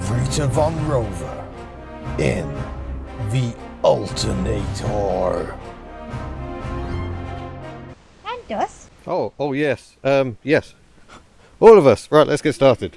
Rita von Rover in the Alternator. And us. Oh yes. Yes. All of us. Right, let's get started.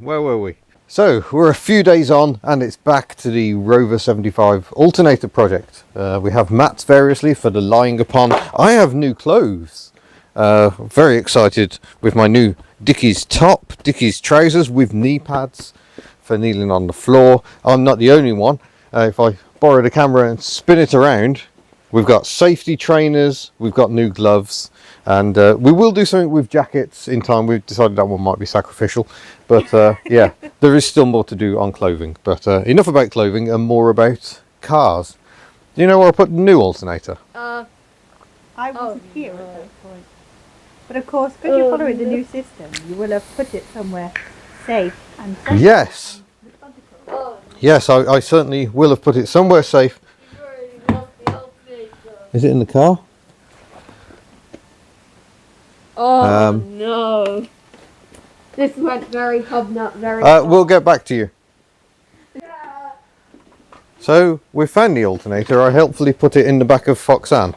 Where were we? So, we're a few days on and it's back to the Rover 75 Alternator project. We have mats variously for the lying upon. I have new clothes. Very excited with my new Dickies top, Dickies trousers with knee pads for kneeling on the floor. I'm not the only one. If I borrow the camera and spin it around, we've got safety trainers, we've got new gloves, and we will do something with jackets in time. We've decided that one might be sacrificial, but yeah, there is still more to do on clothing. But enough about clothing and more about cars. Do you know where I put the new alternator? I wasn't here at that point. But of course, because you're following the new system, you will have put it somewhere safe and sensitive. Yes. Yes, I certainly will have put it somewhere safe. Is it in the car? Oh no. This went very hobnut, very we'll get back to you. So, we found the alternator. I helpfully put it in the back of Foxanne.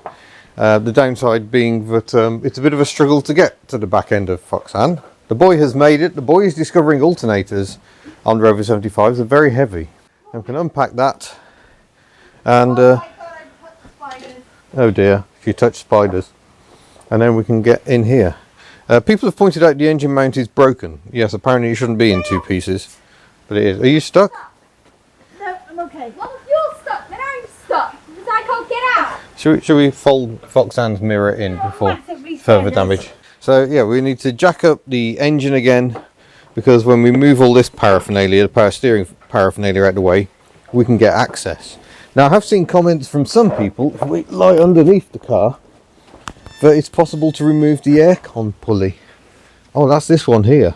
The downside being that it's a bit of a struggle to get to the back end of Foxanne. The boy has made it. The boy is discovering alternators on Rover 75s. They're very heavy. And we can unpack that. And oh dear, she touched spiders. And then we can get in here. People have pointed out the engine mount is broken. Yes, apparently it shouldn't be in two pieces, but it is. Are you stuck? No, I'm okay. Well, if you're stuck, then I'm stuck because I can't get out. Should we fold Foxanne's mirror in before further damage? So yeah, we need to jack up the engine again, because when we move all this paraphernalia, the power steering paraphernalia out the way, we can get access. Now I have seen comments from some people, if we lie underneath the car, that it's possible to remove the aircon pulley. Oh, that's this one here.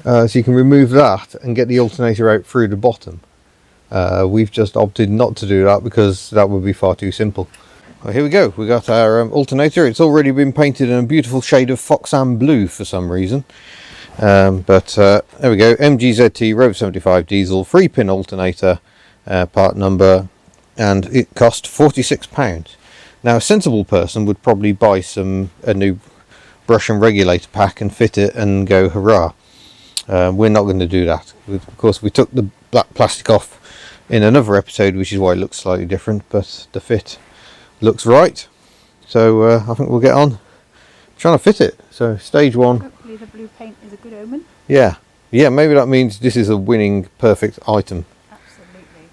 So you can remove that and get the alternator out through the bottom. We've just opted not to do that because that would be far too simple. Well, here we go. We got our alternator. It's already been painted in a beautiful shade of Foxanne blue for some reason. There we go. MGZT Rover 75 diesel 3-pin alternator, part number, and it cost £46. Now a sensible person would probably buy a new brush and regulator pack and fit it and go hurrah. We're not going to do that. Of course, we took the black plastic off in another episode, which is why it looks slightly different, but the fit looks right. So I think we'll get on trying to fit it. So stage one. Hopefully the blue paint is a good omen. Yeah, maybe that means this is a winning perfect item. Absolutely.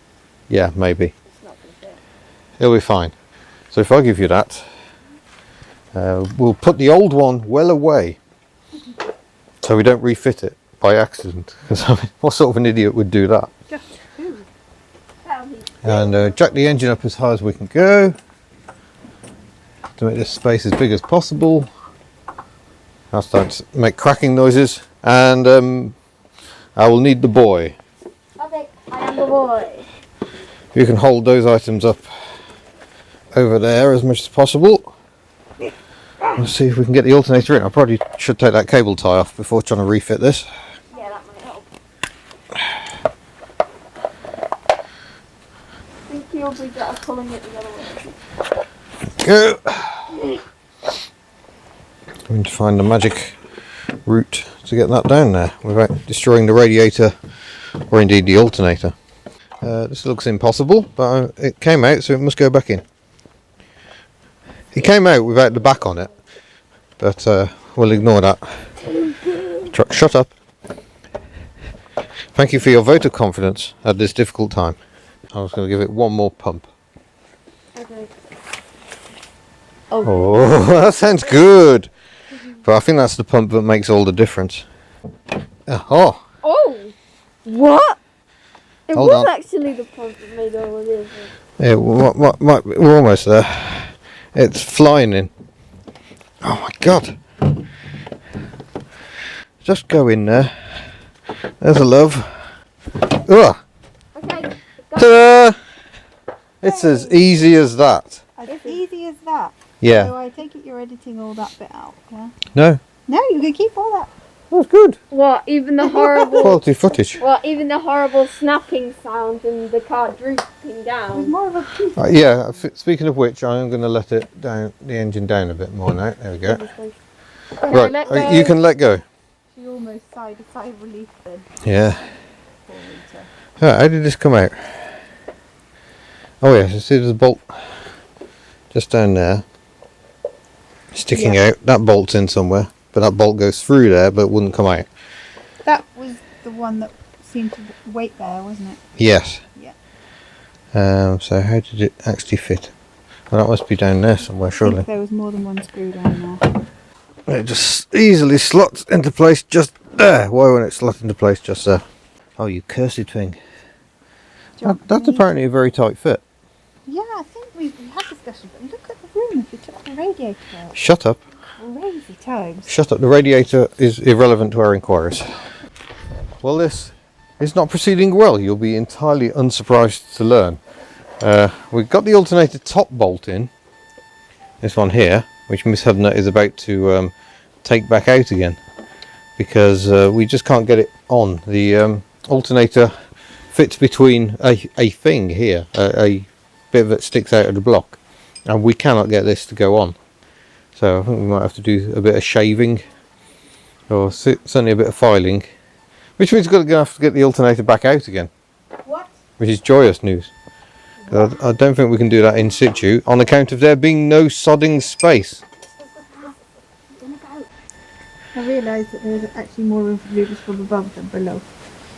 Yeah, maybe. It's not going to fit. It'll be fine. So if I give you that, we'll put the old one well away so we don't refit it by accident. Because I mean, what sort of an idiot would do that? Just who? And jack the engine up as high as we can go to make this space as big as possible. I'll start to make cracking noises, and I will need the boy. Okay, I am the boy. You can hold those items up over there as much as possible. Let's see if we can get the alternator in. I probably should take that cable tie off before trying to refit this. Yeah, that might help. I think you'll be better pulling it the other way. Go. I'm going to find the magic route to get that down there without destroying the radiator or indeed the alternator. This looks impossible, but it came out, so it must go back in. It came out without the back on it, but we'll ignore that. Shut up. Thank you for your vote of confidence at this difficult time. I was going to give it one more pump. Okay. Oh, that sounds good. But I think that's the pump that makes all the difference. Oh. What? It Hold was on. actually the pump that made all of this. Yeah, we're almost there. It's flying in. Oh my god. Just go in there. There's a love. Ugh. Okay. Ta-da! It's as easy as that. As easy as that. Yeah. So I take it you're editing all that bit out, yeah? No, No, you can keep all that. That's good. What? Even the horrible. Quality footage. What? Even the horrible snapping sound and the car drooping It was down. more of a piece. Yeah, speaking of which, I'm going to let it down, the engine down a bit more now. There we go. Okay, let go. Right, you can let go. She almost sighed a sigh of relief then. Yeah. Poor Rita. Right, how did this come out? Oh yeah, so see there's a bolt just down there, sticking out. That bolt's in somewhere, but that bolt goes through there, but it wouldn't come out. That was the one that seemed to wait there, wasn't it? Yes. Yeah. So how did it actually fit? Well, that must be down there somewhere, I surely. think there was more than one screw down there. It just easily slots into place just there. Why won't it slot into place just there? Oh, you cursed thing. That's apparently a very tight fit. Yeah, I think we had discussions, but look at the room if you took the radiator out. Shut up. Crazy times. Shut up. The radiator is irrelevant to our inquiries. Well, this is not proceeding well. You'll be entirely unsurprised to learn. We've got the alternator top bolt in. This one here, which Miss Hudner is about to take back out again. Because we just can't get it on. The alternator fits between a thing here. A bit of it sticks out of the block. And we cannot get this to go on. So I think we might have to do a bit of shaving, or certainly a bit of filing, which means we're going to have to get the alternator back out again. What? Which is joyous news. I don't think we can do that in situ on account of there being no sodding space. I realised that there's actually more room for movers from above than below.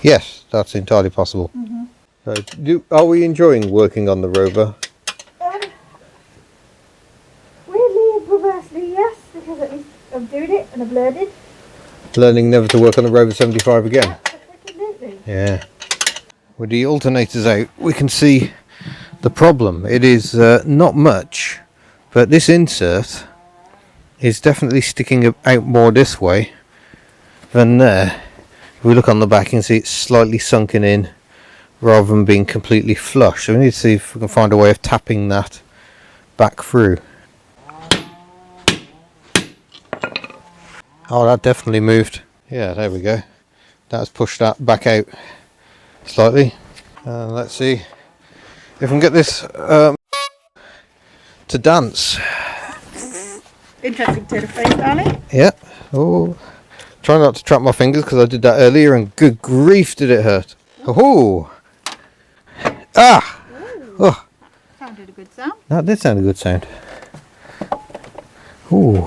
Yes, that's entirely possible. So, are we enjoying working on the Rover? Weirdly and perversely, yes, because at least I'm doing it and I've learned it. Learning never to work on the Rover 75 again. Absolutely. Yeah. With the alternators out, we can see the problem. It is not much, but this insert is definitely sticking out more this way than there. If we look on the back, you can see it's slightly sunken in rather than being completely flush. So we need to see if we can find a way of tapping that back through. Oh, that definitely moved. Yeah, there we go. That's pushed that back out slightly. Let's see if we can get this to dance. Interesting turn of phrase, darling. Yeah. Oh, try not to trap my fingers because I did that earlier and good grief did it hurt. Oh. Ah. Oh. Sounded a good sound. That did sound a good sound. Ooh.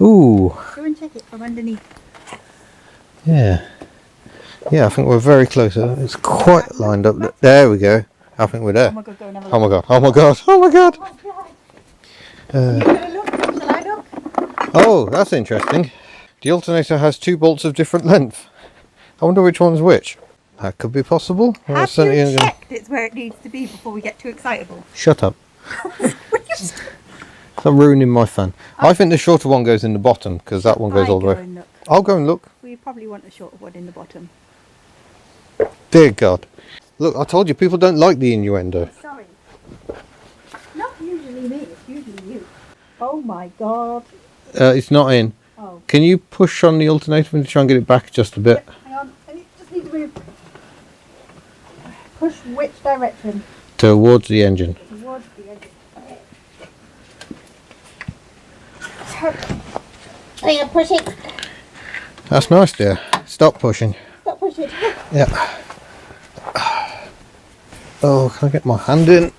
Ooh. Go and check it from underneath. Yeah. Yeah, I think we're very close. It's quite lined up. There we go. I think we're there. Oh my god, go and have a look. Oh my god. Oh my god. Oh my god. You gonna look? Shall I look? Oh, that's interesting. The alternator has two bolts of different length. I wonder which one's which. That could be possible. Well, Have certainly you ain't gonna- checked it's where it needs to be before we get too excitable? Shut up. Stop ruining my fun. I think the shorter one goes in the bottom because that one goes all the way. And look. I'll go and look. We probably want a shorter one in the bottom. Dear God. Look, I told you people don't like the innuendo. Sorry. Not usually me, it's usually you. Oh my god. It's not in. Oh. Can you push on the alternator and try and get it back just a bit? Hang on, just need to move. Push which direction? Towards the engine. Towards the edge. I'm gonna push it. That's nice, dear. Stop pushing. Stop pushing. Yeah. Oh, can I get my hand in?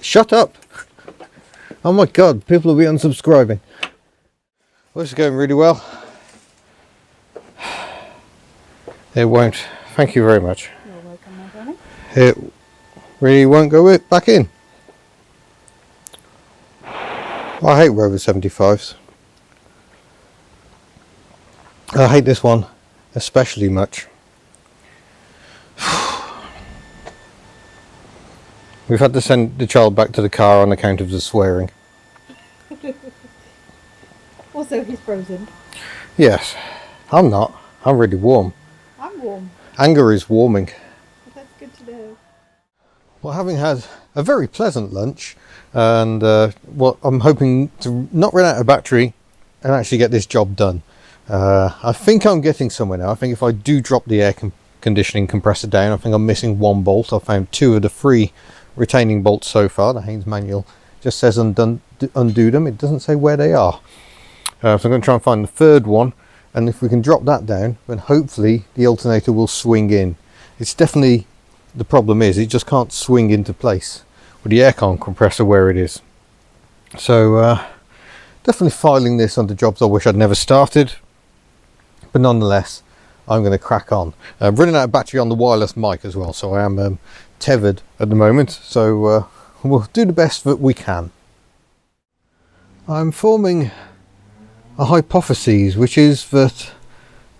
Shut up! Oh my god, people will be unsubscribing. Well, this is going really well. It won't. Thank you very much. You're welcome, my darling. It really won't go back in. I hate Rover 75s. I hate this one especially much. We've had to send the child back to the car on account of the swearing. Also, he's frozen. Yes, I'm not. I'm really warm. I'm warm. Anger is warming. But that's good to know. Well, having had a very pleasant lunch and what I'm hoping to not run out of battery and actually get this job done. I think I'm getting somewhere now. I think if I do drop the air conditioning compressor down, I think I'm missing one bolt. I found 2 of the 3 retaining bolts so far. The Haynes manual just says undo them. It doesn't say where they are. So I'm going to try and find the 3rd one, and if we can drop that down, then hopefully the alternator will swing in. It's definitely, the problem is it just can't swing into place with the aircon compressor where it is. So definitely filing this under jobs I wish I'd never started, but nonetheless I'm going to crack on. I'm running out of battery on the wireless mic as well, so I am tethered at the moment, so we'll do the best that we can. I'm forming a hypothesis, which is that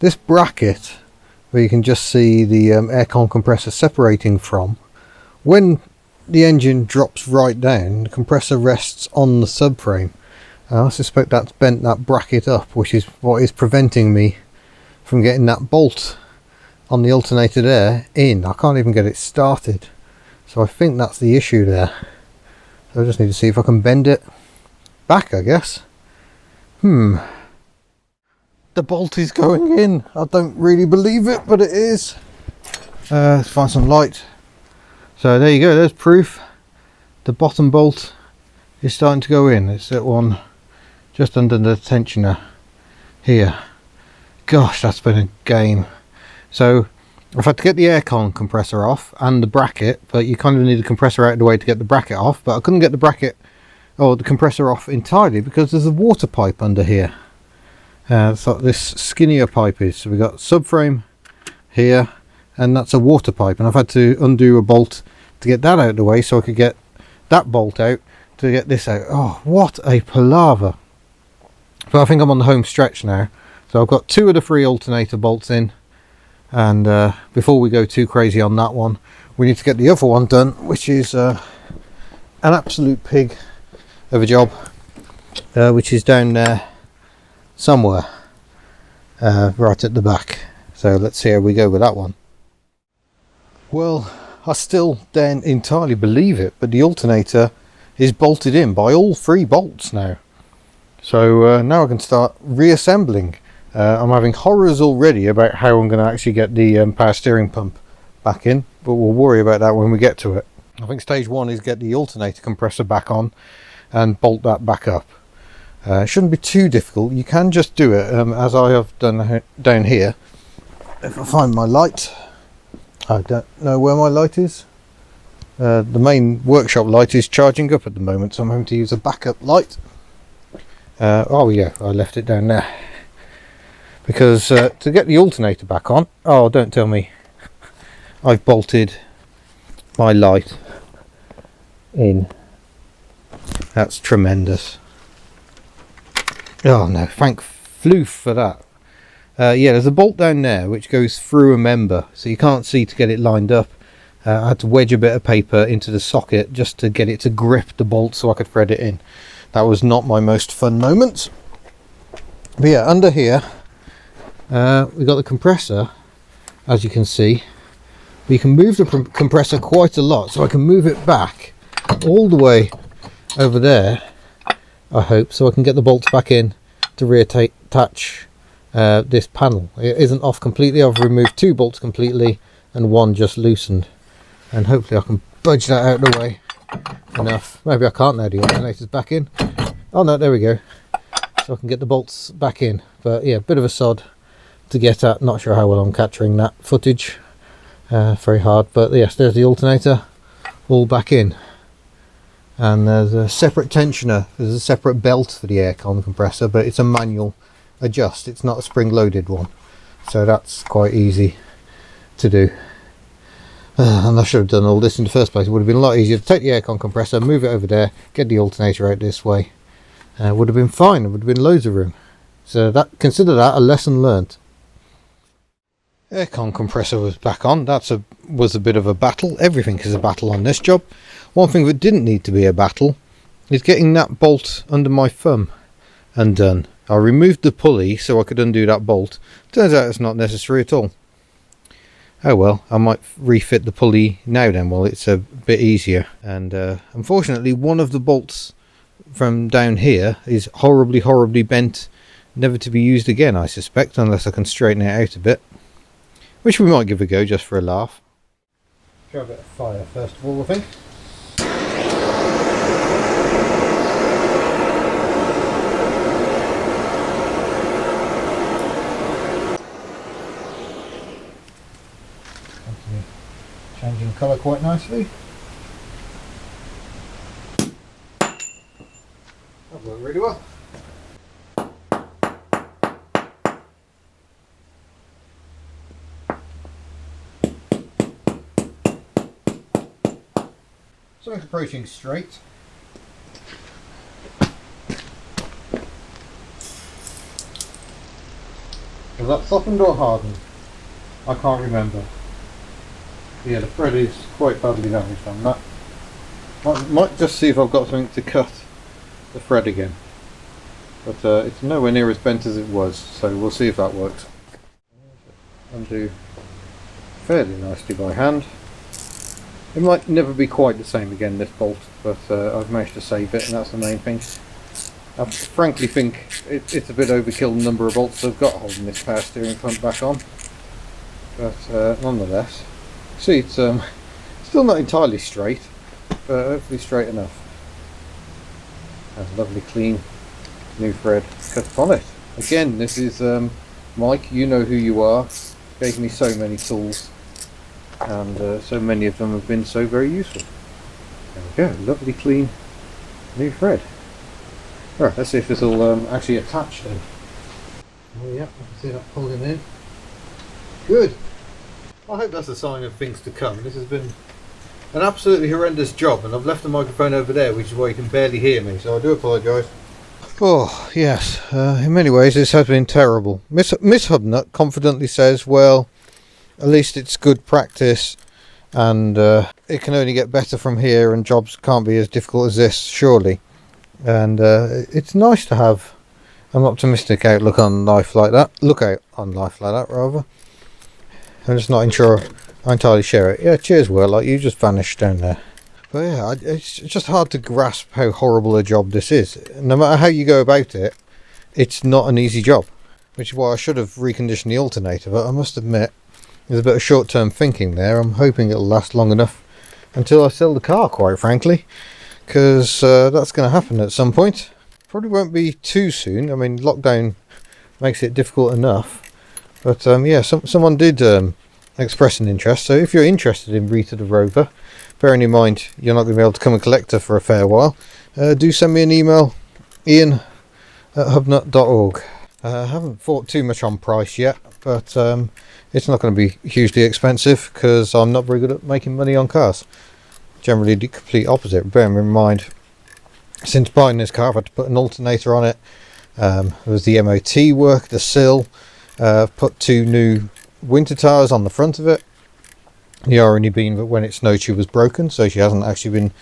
this bracket where you can just see the aircon compressor separating from, when the engine drops right down, the compressor rests on the subframe. I suspect that's bent that bracket up, which is what is preventing me from getting that bolt on the alternated air in. I can't even get it started, so I think that's the issue there. So I just need to see if I can bend it back, I guess. The bolt is going in. I don't really believe it, but it is. Let's find some light. So there you go, there's proof. The bottom bolt is starting to go in. It's that one just under the tensioner here. Gosh, that's been a game. So I've had to get the aircon compressor off and the bracket, but you kind of need the compressor out of the way to get the bracket off, but I couldn't get the bracket or the compressor off entirely because there's a water pipe under here. That's what this skinnier pipe is. So we've got subframe here, and that's a water pipe, and I've had to undo a bolt to get that out of the way so I could get that bolt out to get this out. Oh, what a palaver. But I think I'm on the home stretch now. So I've got 2 of the 3 alternator bolts in, and before we go too crazy on that one, we need to get the other one done, which is an absolute pig of a job, which is down there somewhere, right at the back. So let's see how we go with that one. Well, I still don't entirely believe it, but the alternator is bolted in by all 3 bolts now. So now I can start reassembling. I'm having horrors already about how I'm going to actually get the power steering pump back in, but we'll worry about that when we get to it. I think stage 1 is get the alternator compressor back on and bolt that back up. It shouldn't be too difficult. You can just do it as I have done down here. If I find my light, I don't know where my light is. The main workshop light is charging up at the moment, so I'm having to use a backup light. Oh yeah, I left it down there. Because to get the alternator back on, oh, don't tell me I've bolted my light in. That's tremendous. Oh no, thank floof for that. Yeah, there's a bolt down there which goes through a member, so you can't see to get it lined up. I had to wedge a bit of paper into the socket just to get it to grip the bolt so I could thread it in. That was not my most fun moment. But yeah, under here we've got the compressor, as you can see. We can move the compressor quite a lot, so I can move it back all the way over there, I hope, so I can get the bolts back in to reattach this panel. It isn't off completely. I've removed 2 bolts completely and 1 just loosened, and hopefully I can budge that out of the way enough. Maybe I can't now. The alternator's back in. Oh no, there we go. So I can get the bolts back in. But yeah, bit of a sod to get at. Not sure how well I'm capturing that footage. Very hard, but yes, there's the alternator all back in. And there's a separate tensioner. There's a separate belt for the aircon compressor, but it's a manual adjust. It's not a spring-loaded one, so that's quite easy to do. And I should have done all this in the first place. It would have been a lot easier to take the aircon compressor, move it over there, get the alternator out this way. Would have been fine. It would have been loads of room. So that, consider that a lesson learnt. Aircon compressor was back on. Was a bit of a battle. Everything is a battle on this job. One thing that didn't need to be a battle is getting that bolt under my thumb undone. I removed the pulley so I could undo that bolt. Turns out it's not necessary at all. Oh well, I might refit the pulley now then while it's a bit easier. And unfortunately one of the bolts from down here is horribly bent never to be used again, I suspect, unless I can straighten it out a bit, which we might give a go just for a laugh. Try a bit of fire first of all, I think. Changing colour quite nicely. That worked really well. Something's approaching straight. Was that softened or hardened? I can't remember. Yeah, the thread is quite badly damaged on that. Might just see if I've got something to cut the thread again. But it's nowhere near as bent as it was, so we'll see if that works. Undo fairly nicely by hand. It might never be quite the same again, this bolt, but I've managed to save it, and that's the main thing. I frankly think it's a bit overkill the number of bolts I've got holding this power steering front back on. But nonetheless, see, it's still not entirely straight, but hopefully straight enough. Has a lovely clean new thread cut upon it. Again, this is Mike, you know who you are, gave me so many tools, and so many of them have been so very useful. There we go, lovely clean new thread. Right, let's see if this will actually attach then. Oh yeah, I can see that pulling in. Good. I hope that's a sign of things to come. This has been an absolutely horrendous job, and I've left the microphone over there, which is why you can barely hear me, so I do apologise. Oh yes, in many ways this has been terrible. Miss Hubnut confidently says, well, at least it's good practice, and it can only get better from here, and jobs can't be as difficult as this, surely. And it's nice to have an optimistic outlook on life like that. Rather. I'm just not sure I entirely share it. Yeah, cheers, Will. Like, you just vanished down there. But yeah, it's just hard to grasp how horrible a job this is. No matter how you go about it, it's not an easy job. Which is why I should have reconditioned the alternator. But I must admit, there's a bit of short-term thinking there. I'm hoping it'll last long enough until I sell the car, quite frankly. Because that's going to happen at some point. Probably won't be too soon. I mean, lockdown makes it difficult enough. But yeah, someone did express an interest. So if you're interested in refitted Rover, bearing in mind you're not going to be able to come and collect her for a fair while, do send me an email, ian@hubnut.org. I haven't thought too much on price yet, but it's not going to be hugely expensive because I'm not very good at making money on cars. Generally the complete opposite. Bearing in mind, since buying this car I've had to put an alternator on it. There was the MOT work, the sill. I've put 2 new winter tyres on the front of it. The irony being that when it snowed she was broken, so she hasn't actually been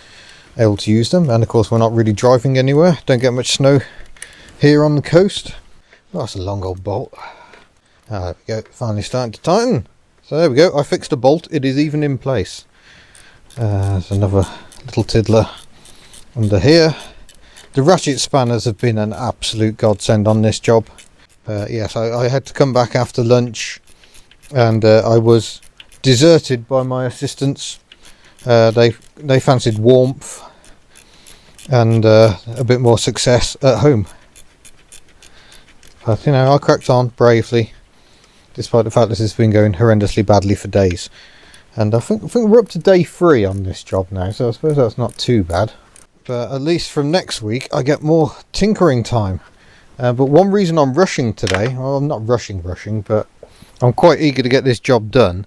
able to use them. And of course we're not really driving anywhere. Don't get much snow here on the coast. Oh, that's a long old bolt. There we go, finally starting to tighten. So there we go, I fixed a bolt, it is even in place. There's another little tiddler under here. The ratchet spanners have been an absolute godsend on this job. Yes, I had to come back after lunch, and I was deserted by my assistants. They fancied warmth and a bit more success at home. But you know, I cracked on bravely, despite the fact this has been going horrendously badly for days. And I think we're up to day 3 on this job now, so I suppose that's not too bad. But at least from next week I get more tinkering time. But one reason I'm rushing today, well, I'm not rushing, but I'm quite eager to get this job done,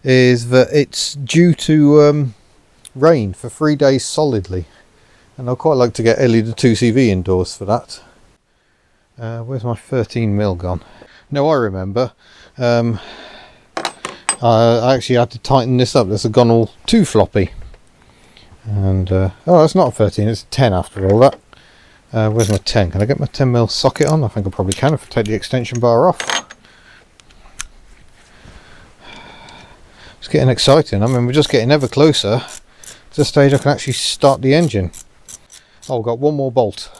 is that it's due to rain for 3 days solidly. And I'd quite like to get Ellie the 2CV indoors for that. Where's my 13mm gone? No, I remember. I actually had to tighten this up. This has gone all too floppy. And oh, that's not a 13, it's a 10 after all that. Where's my 10? Can I get my 10mm socket on? I think I probably can if I take the extension bar off. It's getting exciting. I mean, we're just getting ever closer to the stage I can actually start the engine. Oh, I've got one more bolt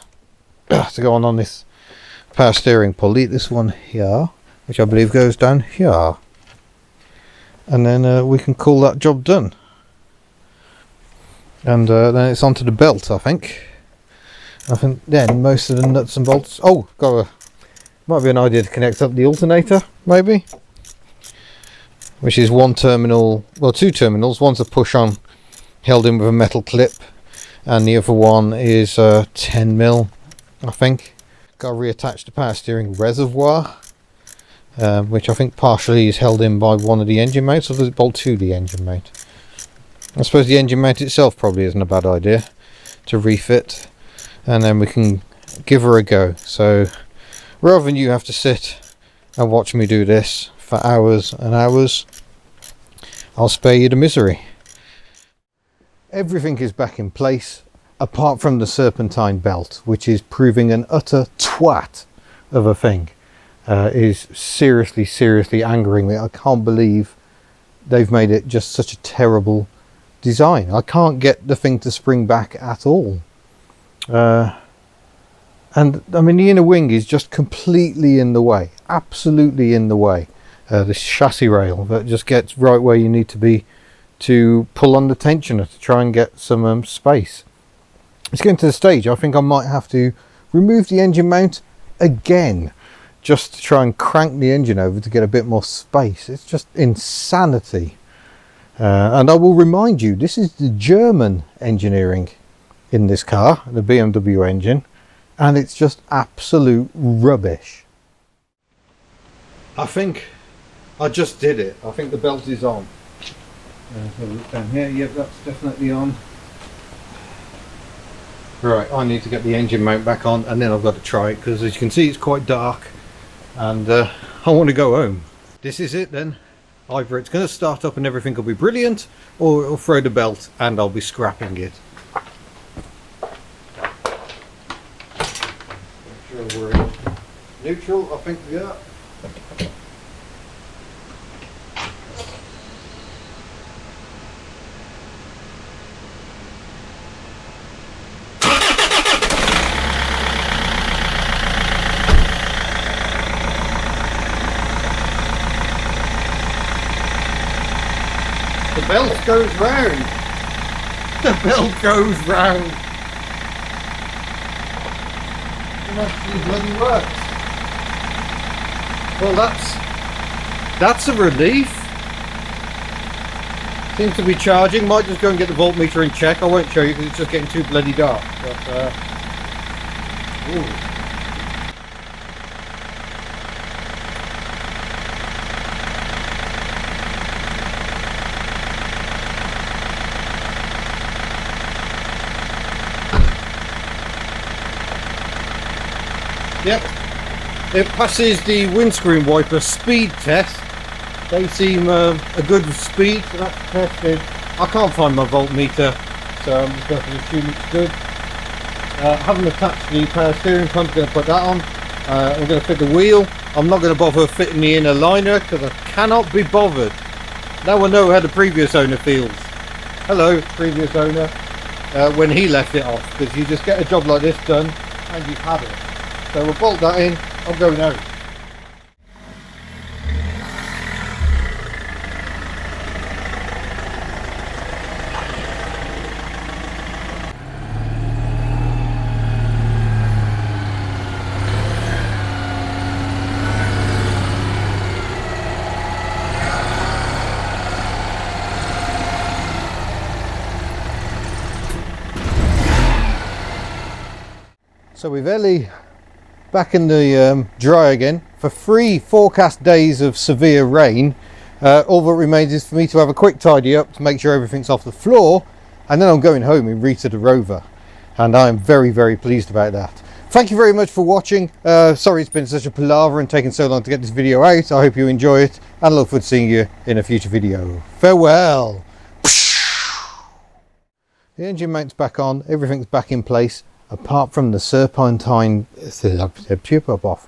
to go on this power steering pulley, this one here, which I believe goes down here, and then we can call that job done. And then it's onto the belt, I think. Then most of the nuts and bolts. Oh, might be an idea to connect up the alternator, maybe, which is one terminal, well, two terminals. One's a push on held in with a metal clip, and the other one is 10mm, I think. Got to reattach the power steering reservoir, which I think partially is held in by one of the engine mounts, or does it bolt to the engine mount? I suppose the engine mount itself probably isn't a bad idea to refit, and then we can give her a go. So rather than you have to sit and watch me do this for hours and hours, I'll spare you the misery. Everything is back in place apart from the serpentine belt, which is proving an utter twat of a thing. Is seriously angering me. I can't believe they've made it just such a terrible design. I can't get the thing to spring back at all. And I mean, the inner wing is just completely in the way, absolutely in the way. This chassis rail that just gets right where you need to be to pull on the tensioner to try and get some space. It's getting to the stage I think I might have to remove the engine mount again, just to try and crank the engine over to get a bit more space. It's just insanity. And I will remind you, this is the German engineering in this car, the BMW engine, and it's just absolute rubbish. I think I just did it. I think the belt is on. Have a look down here. Yep, that's definitely on. Right, I need to get the engine mount back on, and then I've got to try it, because as you can see it's quite dark, and I want to go home. This is it then. Either it's going to start up and everything will be brilliant, or it'll throw the belt and I'll be scrapping it. Make sure we're in neutral, I think we are. The belt goes round. The belt goes round. It actually bloody works. Well, that's a relief. Seems to be charging. Might just go and get the voltmeter and check. I won't show you because it's just getting too bloody dark. But ooh. Yep, it passes the windscreen wiper speed test. They seem a good speed, so that's tested. I can't find my voltmeter, so I'm just going to assume it's good. I haven't attached the power steering pump, I'm going to put that on. I'm going to fit the wheel. I'm not going to bother fitting the inner liner because I cannot be bothered. Now I know how the previous owner feels. Hello, previous owner. When he left it off, because you just get a job like this done and you've had it. So we'll bolt that in, I'm going out. So we've Ellie back in the dry again for 3 forecast days of severe rain. All that remains is for me to have a quick tidy up to make sure everything's off the floor, and then I'm going home in Rita the Rover, and I'm very pleased about that. Thank you very much for watching. Sorry it's been such a palaver and taken so long to get this video out. I hope you enjoy it, and I look forward to seeing you in a future video. Farewell. The engine mount's back on, everything's back in place apart from the serpentine tube off.